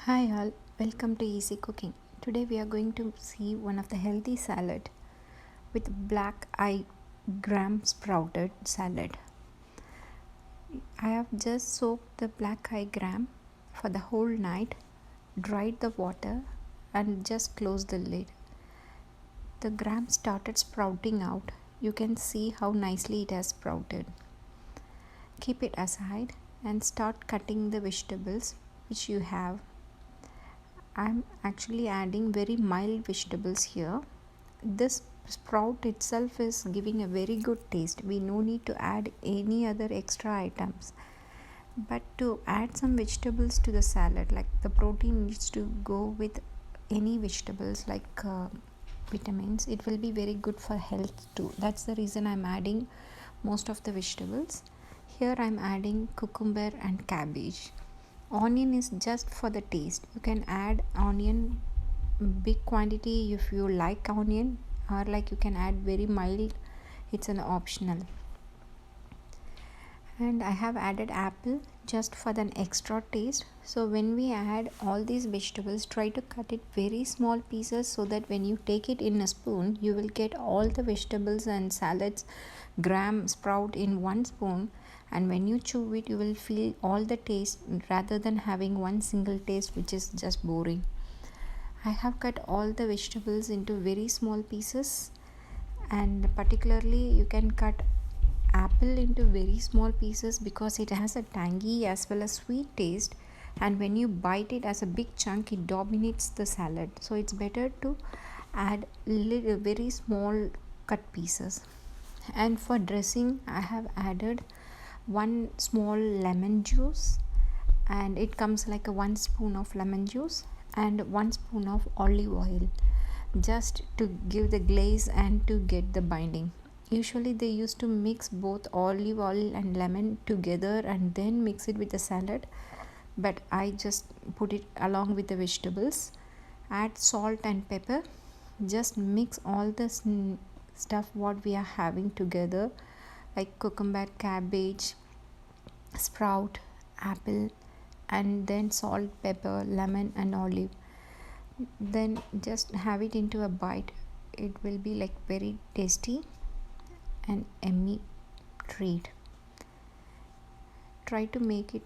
Hi all, welcome to Easy Cooking. Today we are going to see one of the healthy salad with black eye gram sprouted salad. I have just soaked the black eye gram for the whole night, dried the water and just closed the lid. The gram started sprouting out. You can see how nicely it has sprouted. Keep it aside and start cutting the vegetables which you have. I'm actually adding very mild vegetables here. This sprout itself is giving a very good taste. We no need to add any other extra items. But to add some vegetables to the salad, like the protein needs to go with any vegetables like vitamins. It will be very good for health too. That's the reason I'm adding most of the vegetables. Here I'm adding cucumber and cabbage. Onion is just for the taste. You can add onion big quantity if you like onion, or like you can add very mild. It's an optional. And I have added apple just for the extra taste. So when we add all these vegetables, try to cut it very small pieces so that when you take it in a spoon, you will get all the vegetables and salads gram sprout in one spoon, and when you chew it you will feel all the taste rather than having one single taste which is just boring. I have cut all the vegetables into very small pieces, and particularly you can cut apple into very small pieces because it has a tangy as well as sweet taste, and when you bite it as a big chunk it dominates the salad, so it's better to add very small cut pieces. And for dressing I have added one small lemon juice, and it comes like a 1 spoon of lemon juice and 1 spoon of olive oil, just to give the glaze and to get the binding. Usually they used to mix both olive oil and lemon together and then mix it with the salad, but I just put it along with the vegetables. Add salt and pepper, just mix all the stuff what we are having together, like cucumber, cabbage, sprout, apple, and then salt, pepper, lemon and olive. Then just have it into a bite. It will be like very tasty and yummy treat. Try to make it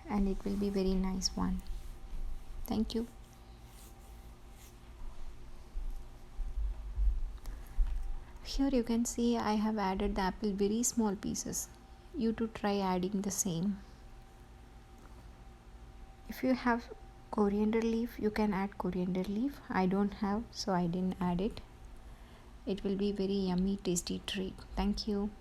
and it will be very nice one. Thank you. Here you can see I have added the apple very small pieces. You too try adding the same. If you have coriander leaf, you can add coriander leaf. I don't have, so I didn't add it. It will be very yummy tasty treat. Thank you.